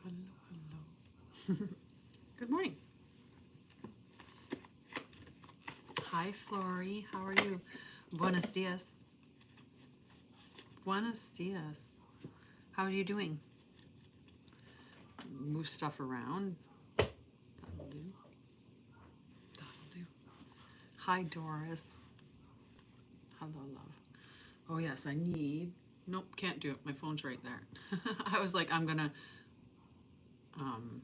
hello. Good morning. Hi, Flory. How are you? Buenos dias. Buenos dias. How are you doing? Move stuff around. That'll do. That'll do. Hi, Doris. Hello, love. Oh, yes, I need. Nope, can't do it. My phone's right there. I was like, I'm gonna. Um,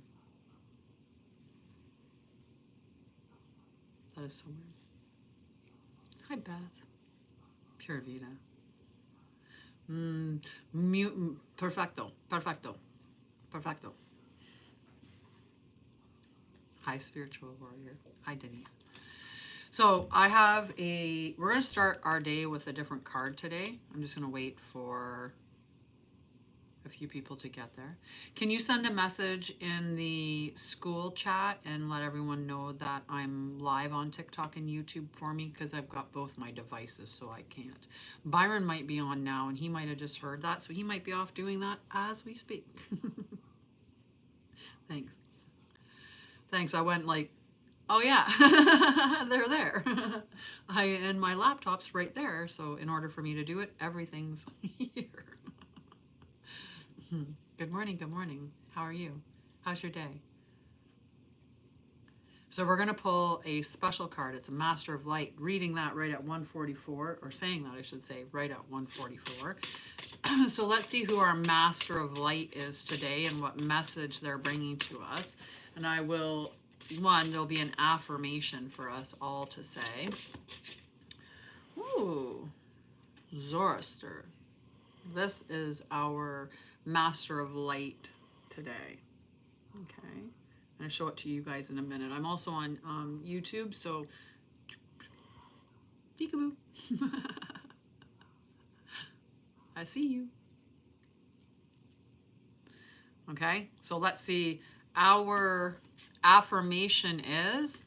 that is so weird. Hi, Beth. Pure Vida. Perfecto. Perfecto. Perfecto. Hi, spiritual warrior. Hi, Denise. So we're going to start our day with a different card today. I'm just going to wait for a few people to get there. Can you send a message in the school chat and let everyone know that I'm live on TikTok and YouTube for me? Because I've got both my devices, so I can't. Byron might be on now, and he might have just heard that, so he might be off doing that as we speak. Thanks. Thanks. I went like, oh yeah, they're there. And my laptop's right there, so in order for me to do it, everything's here. Good morning, good morning. How are you? How's your day? So we're going to pull a special card. It's a Master of Light. Reading that right at 144, or saying that I should say, right at 144. So let's see who our Master of Light is today and what message they're bringing to us. And I will, there'll be an affirmation for us all to say. Ooh, Zoroaster. This is our Master of Light today. Okay. I'm going to show it to you guys in a minute. I'm also on YouTube, so peekaboo. I see you. Okay, so let's see. Our affirmation is,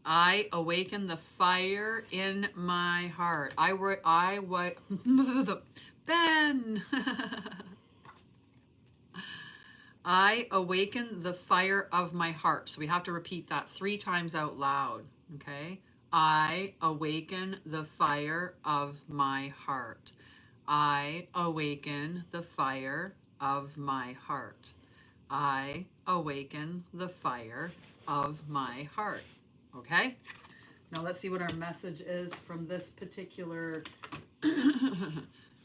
I awaken the fire in my heart. Ben. I awaken the fire of my heart. So we have to repeat that 3 times out loud. Okay. I awaken the fire of my heart. I awaken the fire of my heart. I awaken the fire of my heart. Okay? Now let's see what our message is from this particular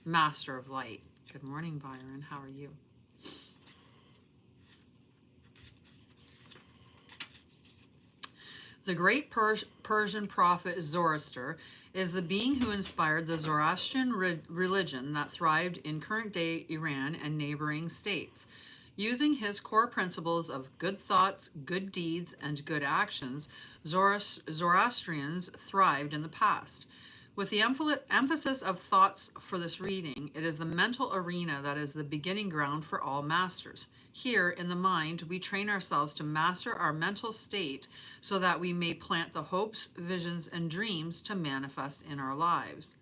Master of Light. Good morning, Byron. How are you? The great Persian prophet Zoroaster is the being who inspired the Zoroastrian religion that thrived in current-day Iran and neighboring states. Using his core principles of good thoughts, good deeds, and good actions, Zoroastrians thrived in the past. With the emphasis of thoughts for this reading, it is the mental arena that is the beginning ground for all masters. Here, in the mind, we train ourselves to master our mental state so that we may plant the hopes, visions, and dreams to manifest in our lives.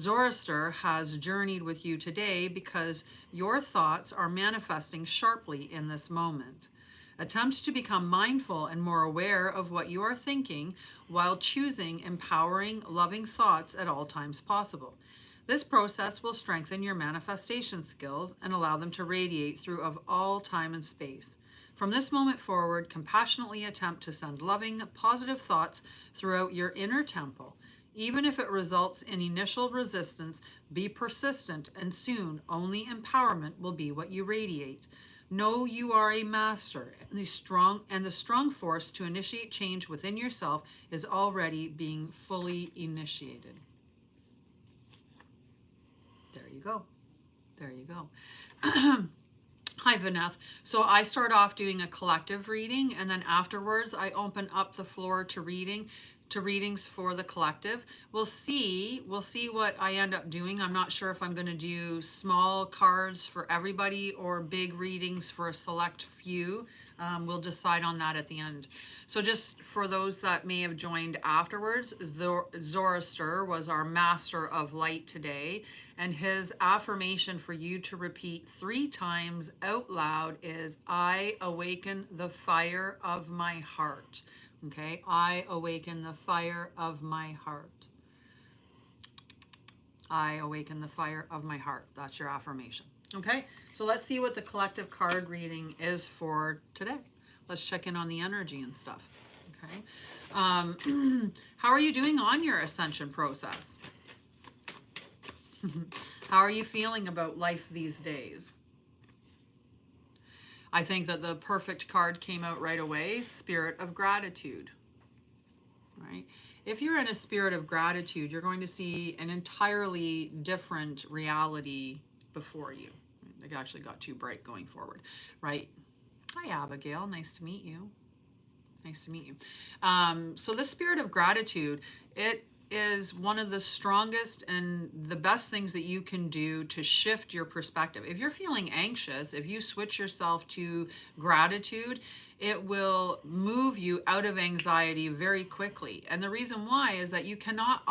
Zoroaster has journeyed with you today because your thoughts are manifesting sharply in this moment. Attempt to become mindful and more aware of what you are thinking while choosing empowering, loving thoughts at all times possible. This process will strengthen your manifestation skills and allow them to radiate through of all time and space. From this moment forward, compassionately attempt to send loving, positive thoughts throughout your inner temple. Even if it results in initial resistance, be persistent, and soon only empowerment will be what you radiate. Know you are a master, and the strong force to initiate change within yourself is already being fully initiated. There you go. There you go. Hi, Vineth. So I start off doing a collective reading, and then afterwards I open up the floor to readings for the collective. We'll see what I end up doing. I'm not sure if I'm going to do small cards for everybody or big readings for a select few. We'll decide on that at the end. So just for those that may have joined afterwards, Zoroaster was our master of light today, and his affirmation for you to repeat 3 times out loud is, I awaken the fire of my heart. Okay, I awaken the fire of my heart. I awaken the fire of my heart. That's your affirmation. Okay, so let's see what the collective card reading is for today. Let's check in on the energy and stuff. Okay, how are you doing on your ascension process? How are you feeling about life these days? I think that the perfect card came out right away, Spirit of Gratitude. Right? If you're in a spirit of gratitude, you're going to see an entirely different reality before you. It actually got too bright going forward, right? Hi, Abigail. Nice to meet you. Nice to meet you. So this spirit of gratitude, it is one of the strongest and the best things that you can do to shift your perspective. If you're feeling anxious, if you switch yourself to gratitude, it will move you out of anxiety very quickly. And the reason why is that you cannot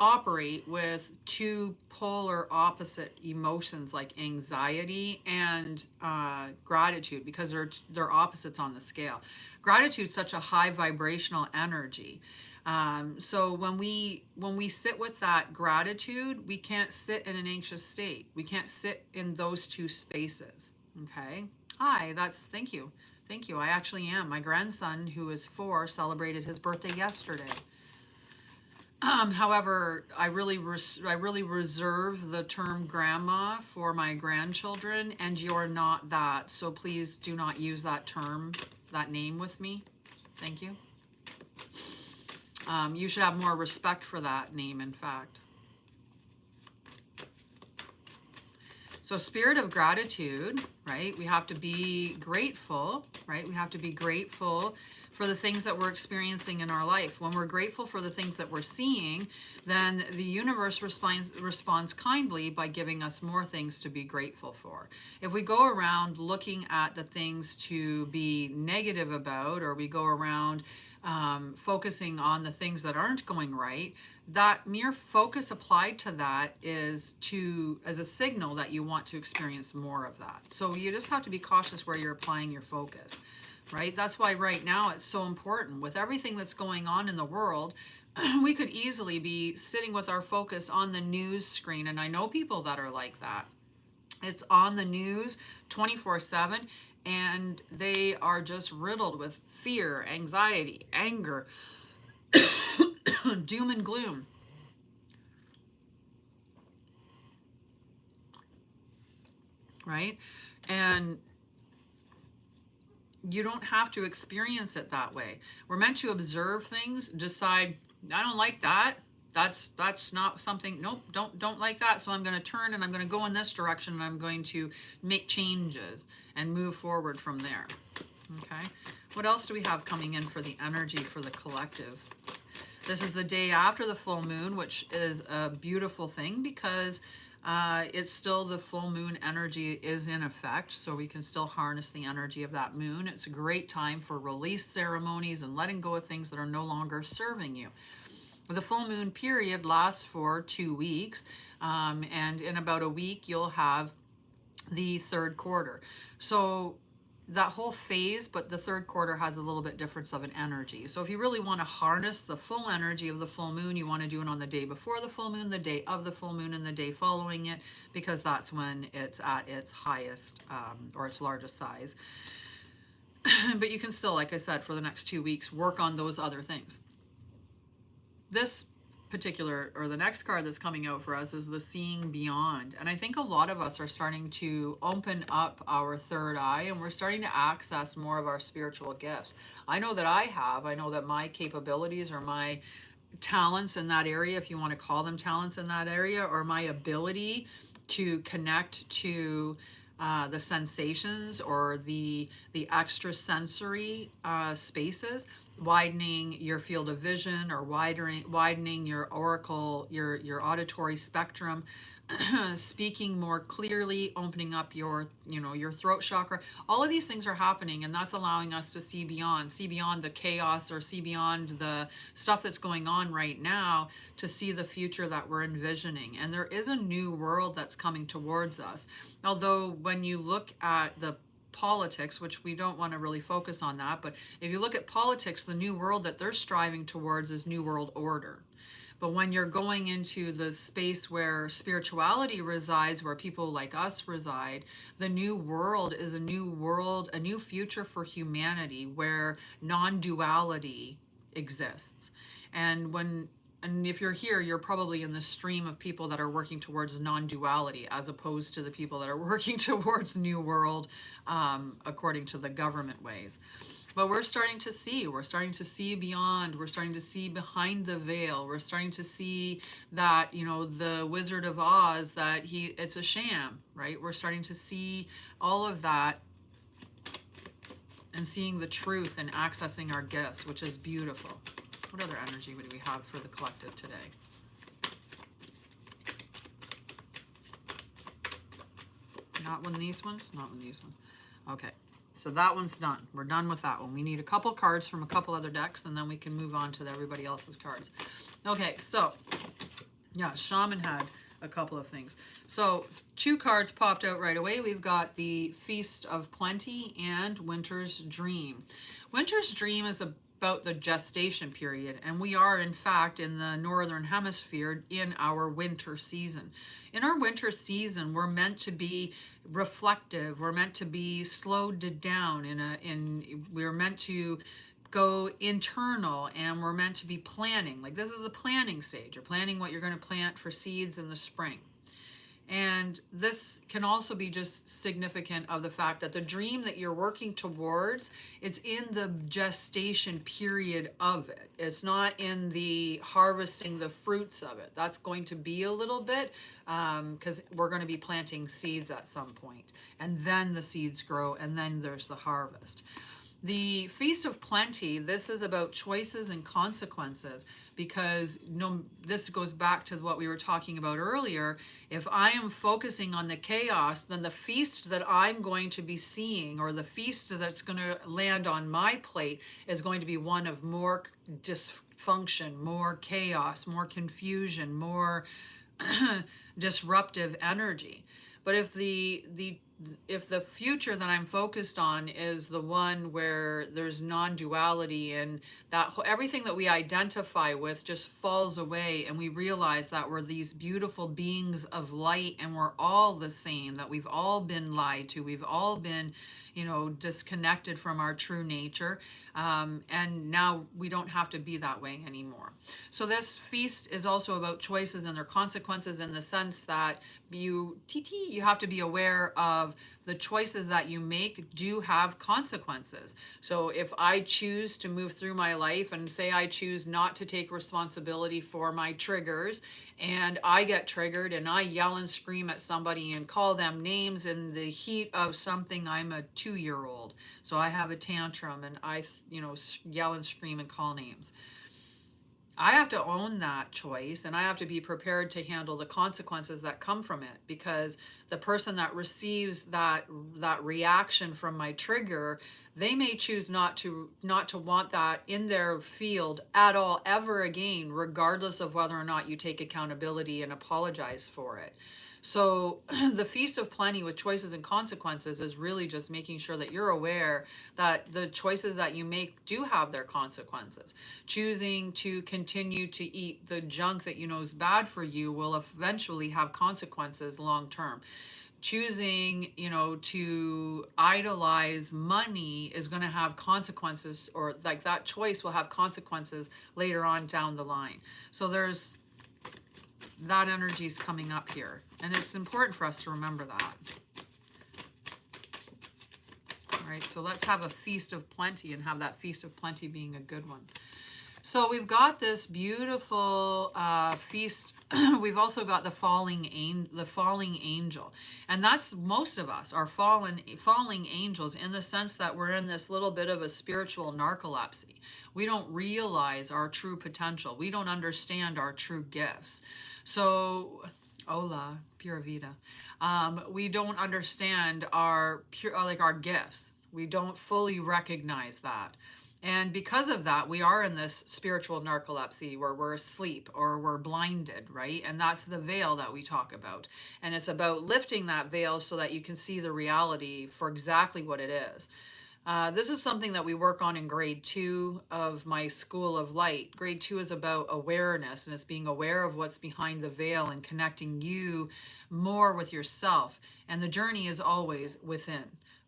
operate with two polar opposite emotions like anxiety and gratitude, because they're opposites on the scale. Gratitude is such a high vibrational energy. So when we sit with that gratitude, we can't sit in an anxious state. We can't sit in those two spaces. Okay. Hi, thank you. Thank you. I actually am. My grandson, who is 4, celebrated his birthday yesterday. However, I really reserve the term grandma for my grandchildren, and you're not that. So please do not use that term, that name with me. Thank you. You should have more respect for that name, in fact. So spirit of gratitude, right? We have to be grateful, right? We have to be grateful for the things that we're experiencing in our life. When we're grateful for the things that we're seeing, then the universe responds kindly by giving us more things to be grateful for. If we go around looking at the things to be negative about, or we go around focusing on the things that aren't going right, that mere focus applied to that is as a signal that you want to experience more of that. So you just have to be cautious where you're applying your focus, right? That's why right now it's so important with everything that's going on in the world. We could easily be sitting with our focus on the news screen, and I know people that are like that. It's on the news 24/7, and they are just riddled with fear, anxiety, anger, doom and gloom. Right? And you don't have to experience it that way. We're meant to observe things, decide, I don't like that. That's not something, nope, don't like that. So I'm going to turn and I'm going to go in this direction, and I'm going to make changes and move forward from there. Okay. What else do we have coming in for the energy for the collective? This is the day after the full moon, which is a beautiful thing because it's still the full moon energy is in effect, so we can still harness the energy of that moon. It's a great time for release ceremonies and letting go of things that are no longer serving you. The full moon period lasts for 2 weeks, and in about a week you'll have the 3rd quarter. So that whole phase, but the 3rd quarter has a little bit difference of an energy. So if you really want to harness the full energy of the full moon, you want to do it on the day before the full moon, the day of the full moon, and the day following it, because that's when it's at its highest or its largest size. But you can still, like I said, for the next 2 weeks, work on those other things. This particular, or the next card that's coming out for us, is the Seeing Beyond. And I think a lot of us are starting to open up our third eye, and we're starting to access more of our spiritual gifts. I know that I have. I know that my capabilities, or my talents in that area, if you want to call them talents in that area, or my ability to connect to the sensations or the extrasensory spaces, widening your field of vision, or widening your oracle, your auditory spectrum, speaking more clearly, opening up your, your throat chakra. All of these things are happening, and that's allowing us to see beyond the chaos, or see beyond the stuff that's going on right now, to see the future that we're envisioning. And there is a new world that's coming towards us. Although when you look at the politics, which we don't want to really focus on that, but if you look at politics, the new world that they're striving towards is new world order. But when you're going into the space where spirituality resides, where people like us reside, the new world is a new world, a new future for humanity, where non-duality exists. And if you're here, you're probably in the stream of people that are working towards non-duality, as opposed to the people that are working towards new world, according to the government ways. But we're starting to see beyond, we're starting to see behind the veil. We're starting to see that, the Wizard of Oz, that it's a sham, right? We're starting to see all of that, and seeing the truth and accessing our gifts, which is beautiful. What other energy would we have for the collective today? Not one of these ones? Not one of these ones. Okay. So that one's done. We're done with that one. We need a couple cards from a couple other decks, and then we can move on to everybody else's cards. Okay, so, yeah, Shaman had a couple of things. So 2 cards popped out right away. We've got the Feast of Plenty and Winter's Dream. Winter's Dream is about the gestation period, and we are, in fact, in the Northern Hemisphere in our winter season. In our winter season, we're meant to be reflective. We're meant to be slowed down. We're meant to go internal, and we're meant to be planning. Like, this is the planning stage. You're planning what you're going to plant for seeds in the spring. And this can also be just significant of the fact that the dream that you're working towards, it's in the gestation period of it. It's not in the harvesting the fruits of it. That's going to be a little bit, because we're going to be planting seeds at some point. And then the seeds grow, and then there's the harvest. The Feast of Plenty, this is about choices and consequences, because this goes back to what we were talking about earlier. If I am focusing on the chaos, then the feast that I'm going to be seeing, or the feast that's going to land on my plate, is going to be one of more dysfunction, more chaos, more confusion, more disruptive energy. But if the future that I'm focused on is the one where there's non-duality, and that everything that we identify with just falls away, and we realize that we're these beautiful beings of light, and we're all the same, that we've all been lied to, we've all been, disconnected from our true nature, and now we don't have to be that way anymore. So this feast is also about choices and their consequences, in the sense that you have to be aware of the choices that you make do have consequences. So if I choose to move through my life, and say I choose not to take responsibility for my triggers, and I get triggered and I yell and scream at somebody and call them names in the heat of something, I'm a 2-year-old. So I have a tantrum, and I, yell and scream and call names. I have to own that choice, and I have to be prepared to handle the consequences that come from it, because the person that receives that reaction from my trigger, they may choose not to want that in their field at all ever again, regardless of whether or not you take accountability and apologize for it. So the Feast of Plenty with choices and consequences is really just making sure that you're aware that the choices that you make do have their consequences. Choosing to continue to eat the junk that you know is bad for you will eventually have consequences long term. Choosing, to idolize money is going to have consequences, or like that choice will have consequences later on down the line. So there's that energy is coming up here, and it's important for us to remember that. All right, so let's have a Feast of Plenty, and have that Feast of Plenty being a good one. So we've got this beautiful feast. We've also got the falling angel, and that's most of us are falling angels in the sense that we're in this little bit of a spiritual narcolepsy. We don't realize our true potential. We don't understand our true gifts. So, hola, pura vida. We don't understand our pure like our gifts. We don't fully recognize that. And because of that, we are in this spiritual narcolepsy where we're asleep or we're blinded, right? And that's the veil that we talk about. And it's about lifting that veil so that you can see the reality for exactly what it is. This is something that we work on in grade 2 of my School of Light. Grade 2 is about awareness, and it's being aware of what's behind the veil and connecting you more with yourself. And the journey is always within,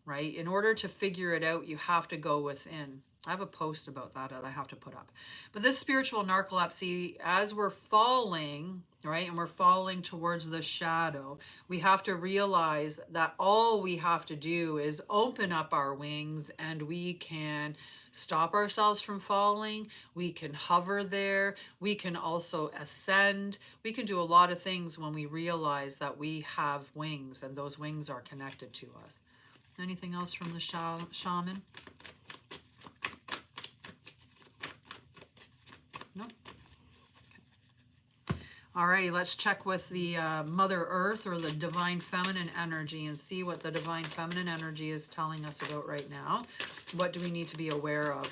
right? In order to figure it out, you have to go within. I have a post about that I have to put up. But this spiritual narcolepsy, as we're falling, right, and we're falling towards the shadow, we have to realize that all we have to do is open up our wings and we can stop ourselves from falling. We can hover there. We can also ascend. We can do a lot of things when we realize that we have wings and those wings are connected to us. Anything else from the shaman? No? Alrighty, let's check with the Mother Earth or the Divine Feminine energy and see what the Divine Feminine energy is telling us about right now. What do we need to be aware of?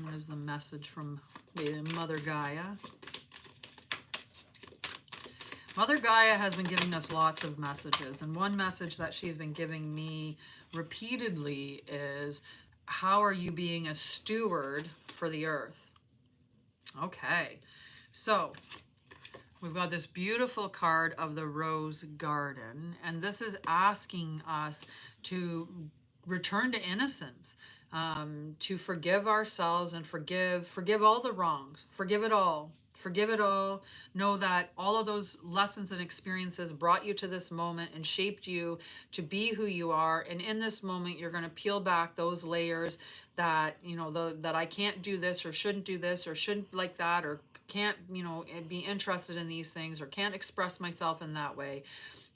What is the message from the Mother Gaia? Mother Gaia has been giving us lots of messages, and one message that she's been giving me repeatedly is, how are you being a steward for the earth? Okay, so we've got this beautiful card of the Rose Garden, and this is asking us to return to innocence, to forgive ourselves and forgive all the wrongs, forgive it all. Forgive it all. Know that all of those lessons and experiences brought you to this moment and shaped you to be who you are. And in this moment, you're going to peel back those layers that, you know, that I can't do this or shouldn't do this or shouldn't like that or can't, you know, be interested in these things or can't express myself in that way.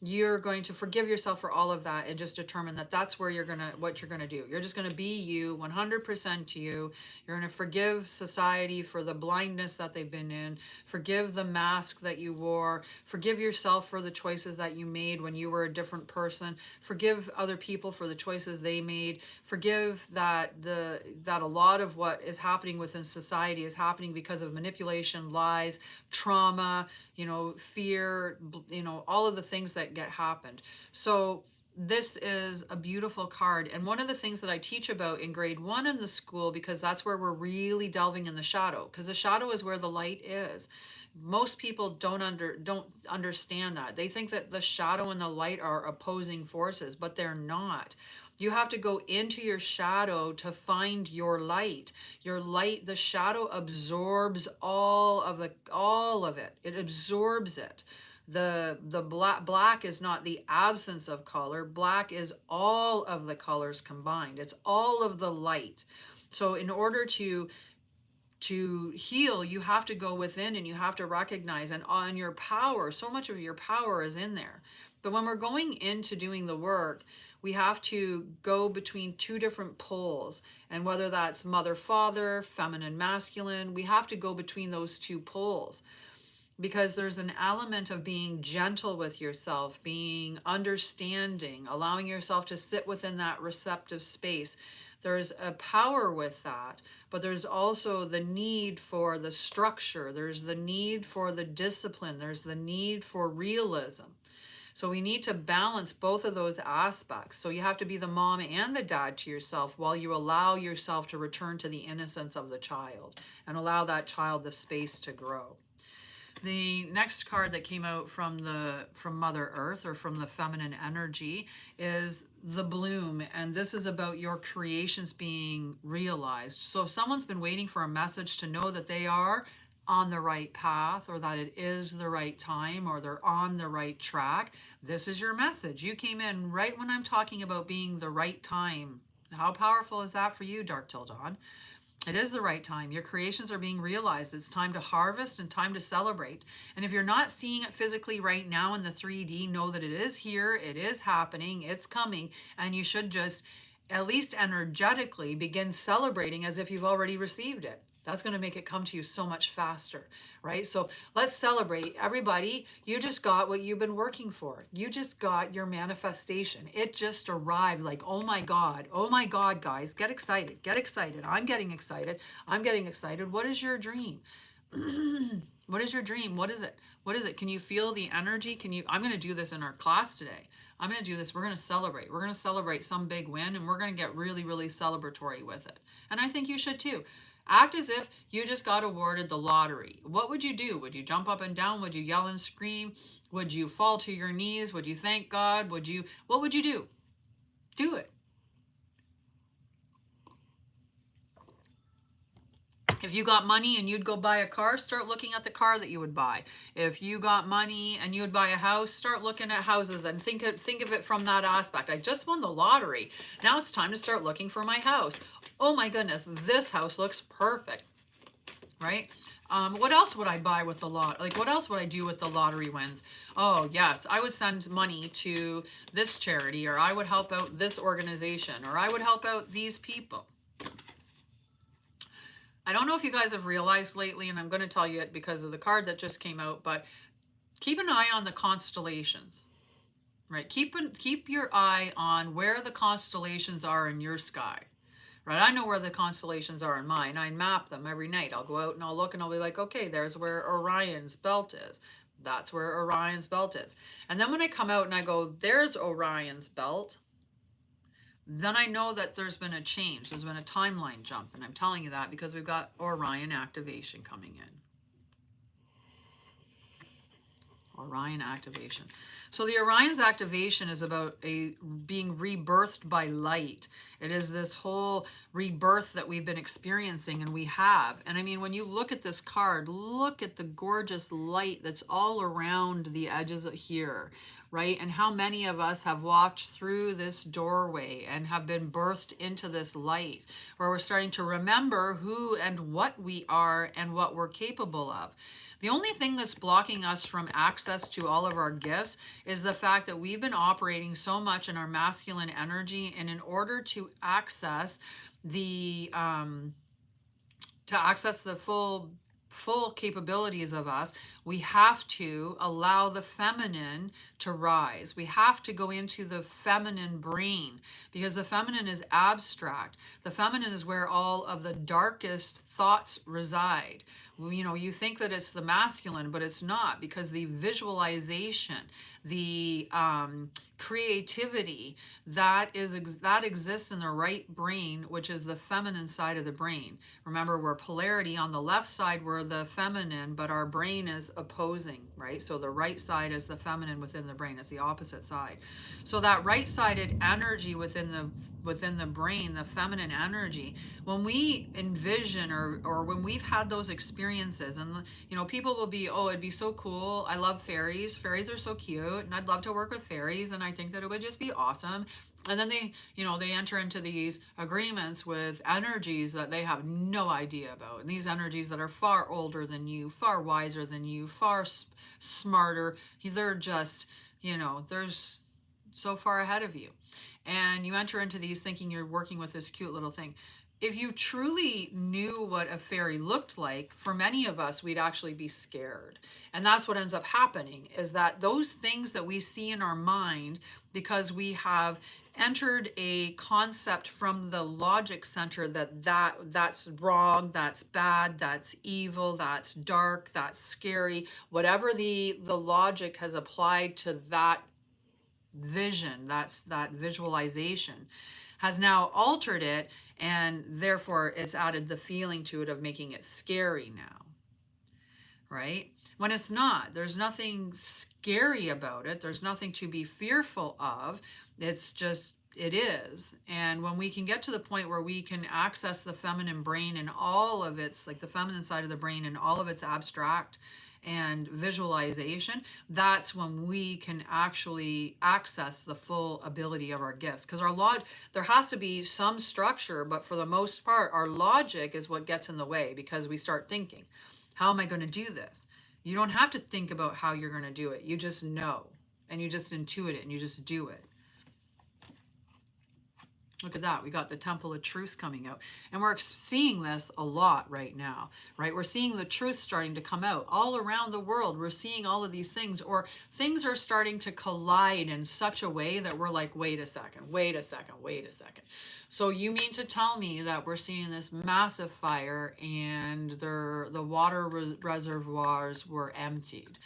You're going to forgive yourself for all of that and just determine that that's where what you're gonna do. You're just gonna be you, 100% you. You're gonna forgive society for the blindness that they've been in. Forgive the mask that you wore. Forgive yourself for the choices that you made when you were a different person. Forgive other people for the choices they made. Forgive that a lot of what is happening within society is happening because of manipulation, lies, trauma, you know, fear, you know, all of the things that get happened. So this is a beautiful card. And one of the things that I teach about in grade 1 in the school, because that's where we're really delving in the shadow, because the shadow is where the light is. Most people don't understand that. They think that the shadow and the light are opposing forces, but they're not. You have to go into your shadow to find your light. Your light, the shadow absorbs all of it. It absorbs it. The black is not the absence of color. Black is all of the colors combined. It's all of the light. So in order to heal, you have to go within and you have to recognize, and on your power, so much of your power is in there. But when we're going into doing the work, we have to go between two different poles, and whether that's mother, father, feminine, masculine, we have to go between those two poles, because there's an element of being gentle with yourself, being understanding, allowing yourself to sit within that receptive space. There's a power with that, but there's also the need for the structure. There's the need for the discipline. There's the need for realism. So we need to balance both of those aspects. So you have to be the mom and the dad to yourself while you allow yourself to return to the innocence of the child and allow that child the space to grow. The next card that came out from Mother Earth, or from the feminine energy, is the bloom, and this is about your creations being realized. So if someone's been waiting for a message to know that they are on the right path, or that it is the right time, or they're on the right track, this is your message. You came in right when I'm talking about being the right time. How powerful is that for you, Dark Till Dawn? It is the right time. Your creations are being realized. It's time to harvest and time to celebrate. And if you're not seeing it physically right now in the 3D, know that it is here, it is happening, it's coming, and you should just, at least energetically, begin celebrating as if you've already received it. That's going to make it come to you so much faster, right? So let's celebrate. Everybody, you just got what you've been working for. You just got your manifestation. It just arrived. Like, oh my God, guys, get excited. Get excited. I'm getting excited. I'm getting excited. What is your dream? What is your dream? What is it? What is it? Can you feel the energy? Can you? I'm going to do this in our class today. I'm going to do this. We're going to celebrate. We're going to celebrate some big win, and we're going to get really, really celebratory with it. And I think you should too. Act as if you just got awarded the lottery. What would you do? Would you jump up and down? Would you yell and scream? Would you fall to your knees? Would you thank God? What would you do? Do it. If you got money and you'd go buy a car, start looking at the car that you would buy. If you got money and you would buy a house, start looking at houses and think of it from that aspect. I just won the lottery. Now it's time to start looking for my house. Oh my goodness, this house looks perfect, right? What else would I buy with the lot? Like, what else would I do with the lottery wins? Oh, yes, I would send money to this charity, or I would help out this organization, or I would help out these people. I don't know if you guys have realized lately, and I'm going to tell you it because of the card that just came out, but keep an eye on the constellations, right? Keep your eye on where the constellations are in your sky, right? I know where the constellations are in mine. I map them every night. I'll go out and I'll look and I'll be like, okay, there's where Orion's belt is. That's where Orion's belt is. And then when I come out and I go, there's Orion's belt, then I know that there's been a change. There's been a timeline jump. And I'm telling you that because we've got Orion activation coming in. Orion activation. So the Orion's activation is about being rebirthed by light. It is this whole rebirth that we've been experiencing, and we have. And I mean, when you look at this card, look at the gorgeous light that's all around the edges of here, right? And how many of us have walked through this doorway and have been birthed into this light, where we're starting to remember who and what we are and what we're capable of. The only thing that's blocking us from access to all of our gifts is the fact that we've been operating so much in our masculine energy, and in order to access the full capabilities of us, we have to allow the feminine to rise. We have to go into the feminine brain, because the feminine is abstract. The feminine is where all of the darkest thoughts reside. You know, you think that it's the masculine, but it's not, because the visualization, the creativity, that exists in the right brain, which is the feminine side of the brain. Remember, we're polarity. On the left side, we're the feminine, but our brain is opposing, right? So the right side is the feminine within the brain. It's the opposite side. So that right-sided energy within the brain, the feminine energy, when we envision or when we've had those experiences, and you know, people will be, oh, it'd be so cool, I love fairies, fairies are so cute, and I'd love to work with fairies, and I think that it would just be awesome. And then they enter into these agreements with energies that they have no idea about, and these energies that are far older than you, far wiser than you, far smarter. They're just, they're so far ahead of you. And you enter into these thinking you're working with this cute little thing. If you truly knew what a fairy looked like, for many of us, we'd actually be scared. And that's what ends up happening, is that those things that we see in our mind, because we have entered a concept from the logic center that's wrong, that's bad, that's evil, that's dark, that's scary, whatever the logic has applied to that vision, that visualization, has now altered it, and therefore it's added the feeling to it of making it scary now, right? When it's not. There's nothing scary about it. There's nothing to be fearful of. It's just, it is. And when we can get to the point where we can access the feminine brain and all of its, like the feminine side of the brain and all of its abstract and visualization, that's when we can actually access the full ability of our gifts. Because there has to be some structure, but for the most part, our logic is what gets in the way, because we start thinking, how am I going to do this? You don't have to think about how you're going to do it. You just know, and you just intuit it, and you just do it. Look at that. We got the Temple of Truth coming out. And we're seeing this a lot right now, right? We're seeing the truth starting to come out all around the world. We're seeing all of these things, or things are starting to collide in such a way that we're like, wait a second, wait a second, wait a second. So you mean to tell me that we're seeing this massive fire and the water reservoirs were emptied?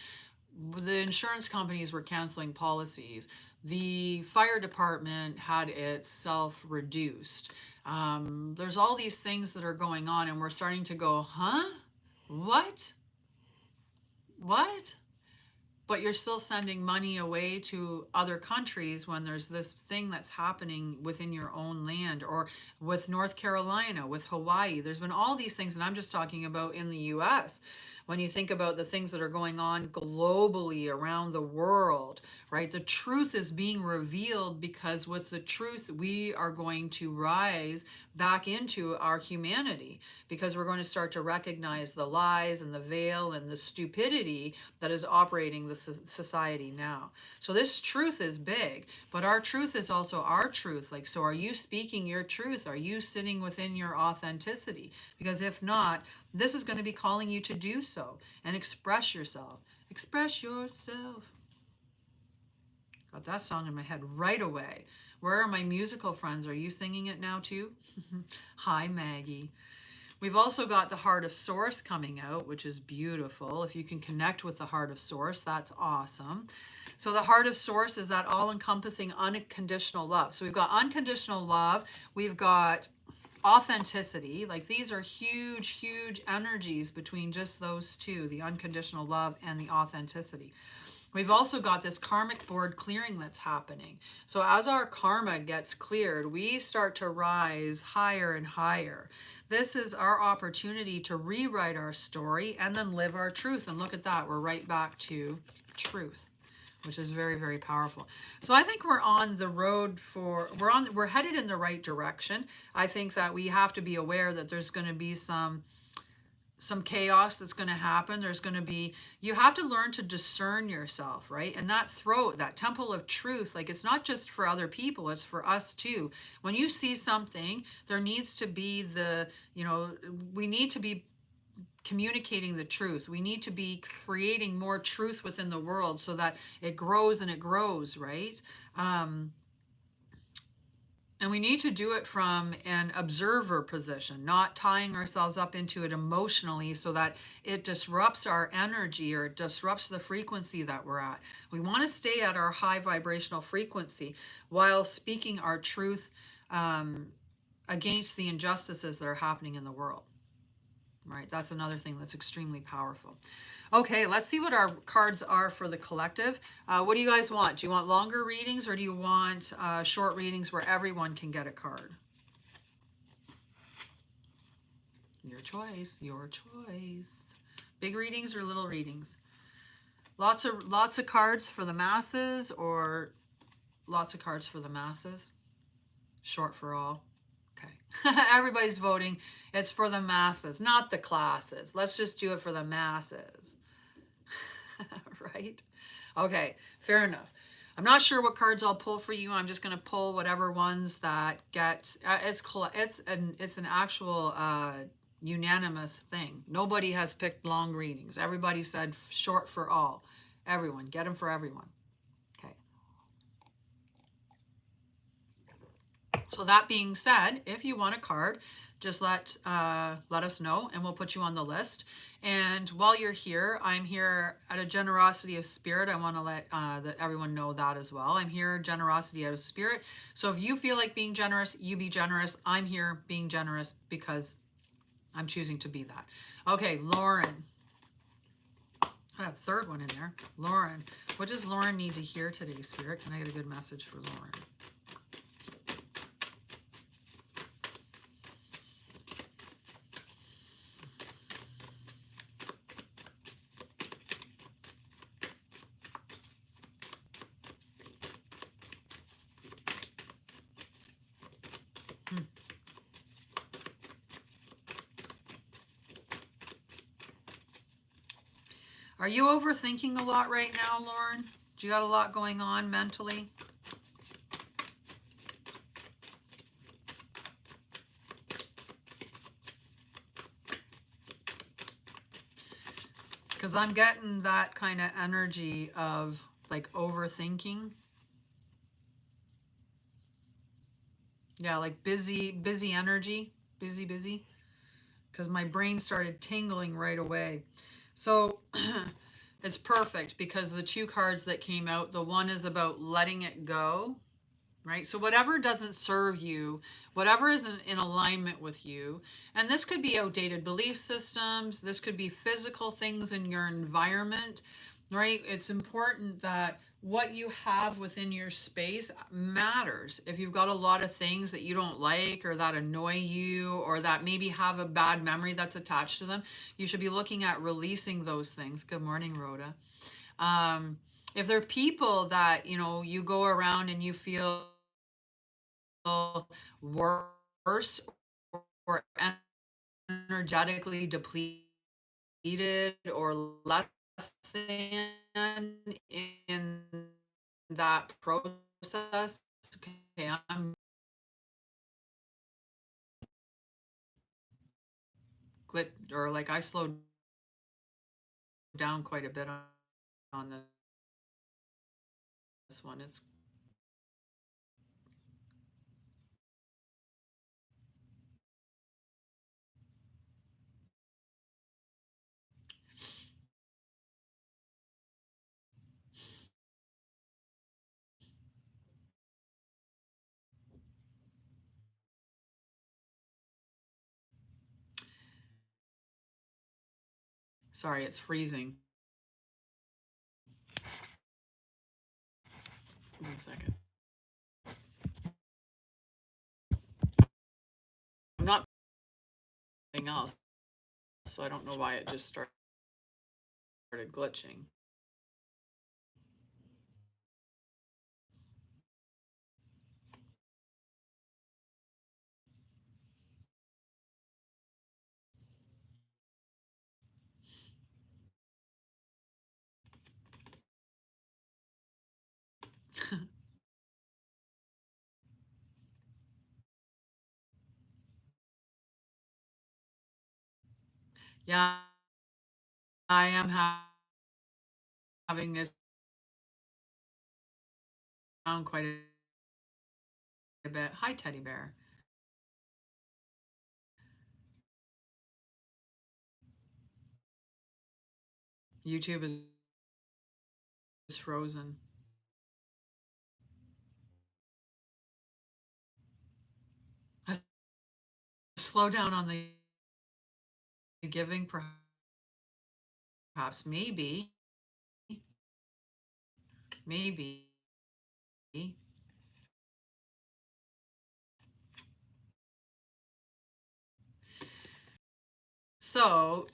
The insurance companies were canceling policies. The fire department had itself reduced. There's all these things that are going on, and we're starting to go, huh? What? What? But you're still sending money away to other countries when there's this thing that's happening within your own land, or with North Carolina, with Hawaii. There's been all these things, and I'm just talking about in the US. When you think about the things that are going on globally around the world, right? The truth is being revealed, because with the truth, we are going to rise back into our humanity, because we're going to start to recognize the lies and the veil and the stupidity that is operating the society now. So this truth is big, but our truth is also our truth. Like, so are you speaking your truth? Are you sitting within your authenticity? Because if not, this is going to be calling you to do so and express yourself. Express yourself. Got that song in my head right away. Where are my musical friends? Are you singing it now too? Hi, Maggie. We've also got the Heart of Source coming out, which is beautiful. If you can connect with the Heart of Source, that's awesome. So the Heart of Source is that all-encompassing unconditional love. So we've got unconditional love. We've got authenticity. Like, these are huge, huge energies between just those two, the unconditional love and the authenticity. We've also got this karmic board clearing that's happening. So as our karma gets cleared, we start to rise higher and higher. This is our opportunity to rewrite our story and then live our truth. And look at that, we're right back to truth, which is very, very powerful. So I think we're on the road we're headed in the right direction. I think that we have to be aware that there's going to be some chaos that's going to happen. There's going to be, you have to learn to discern yourself, right? And that temple of truth, like, it's not just for other people, it's for us too. When you see something, there needs to be we need to be communicating the truth. We need to be creating more truth within the world so that it grows and it grows, right? And we need to do it from an observer position, not tying ourselves up into it emotionally so that it disrupts our energy or it disrupts the frequency that we're at. We want to stay at our high vibrational frequency while speaking our truth against the injustices that are happening in the world. Right, that's another thing that's extremely powerful. Okay, let's see what our cards are for the collective. What do you guys want? Do you want longer readings, or do you want short readings where everyone can get a card? Your choice, your choice. Big readings or little readings? Lots of cards for the masses, or lots of cards for the masses? Short for all. Okay. Everybody's voting. It's for the masses, not the classes. Let's just do it for the masses. Right? Okay, fair enough. I'm not sure what cards I'll pull for you. I'm just going to pull whatever ones that get... it's an actual unanimous thing. Nobody has picked long readings. Everybody said short for all. Everyone. Get them for everyone. So that being said, if you want a card, just let us know and we'll put you on the list. And while you're here, I'm here at a generosity of spirit. I want to let everyone know that as well. I'm here, generosity out of spirit. So if you feel like being generous, you be generous. I'm here being generous because I'm choosing to be that. Okay, Lauren. I have a third one in there. Lauren. What does Lauren need to hear today, Spirit? Can I get a good message for Lauren? Are you overthinking a lot right now, Lauren? Do you got a lot going on mentally? Because I'm getting that kind of energy of like overthinking. Yeah, like busy energy. Busy. Because my brain started tingling right away. So it's perfect because the two cards that came out, the one is about letting it go, right? So whatever doesn't serve you, whatever isn't in alignment with you, and this could be outdated belief systems, this could be physical things in your environment, right? It's important that what you have within your space matters. If you've got a lot of things that you don't like or that annoy you or that maybe have a bad memory that's attached to them, you should be looking at releasing those things. Good morning, Rhoda. Um, if there are people that, you go around and you feel worse or energetically depleted or less than in that process. Okay, I'm glit or like I slowed down quite a bit on this one. It's sorry, it's freezing. One second. I'm not anything else, so I don't know why it just started glitching. Yeah, I am having this down quite a bit. Hi, teddy bear. YouTube is frozen. I slow down on the giving, perhaps, maybe. So,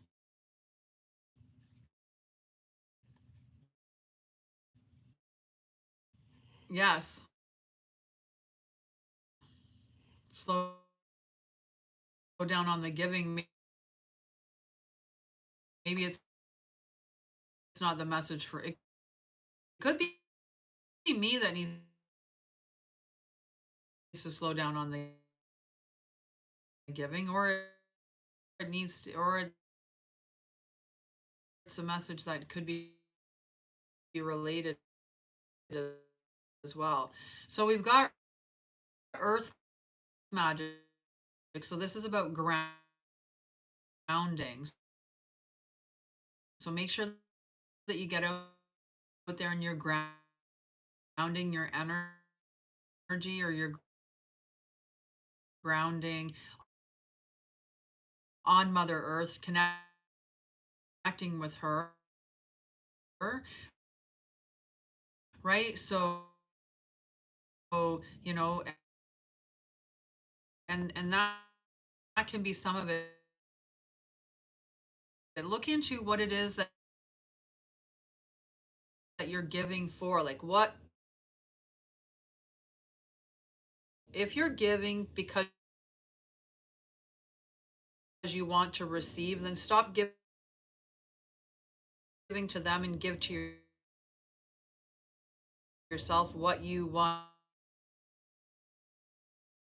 yes, slow down on the giving. Maybe it's not the message for it. Could be me that needs to slow down on the giving, or it needs to, or it's a message that could be related as well. So we've got earth magic. So this is about grounding. So make sure that you get out there and you're grounding your energy, or you're grounding on Mother Earth, connecting with her, right? So, you know, and that can be some of it. Look into what it is that you're giving for. Like, what if you're giving because you want to receive, then stop giving to them and give to yourself what you want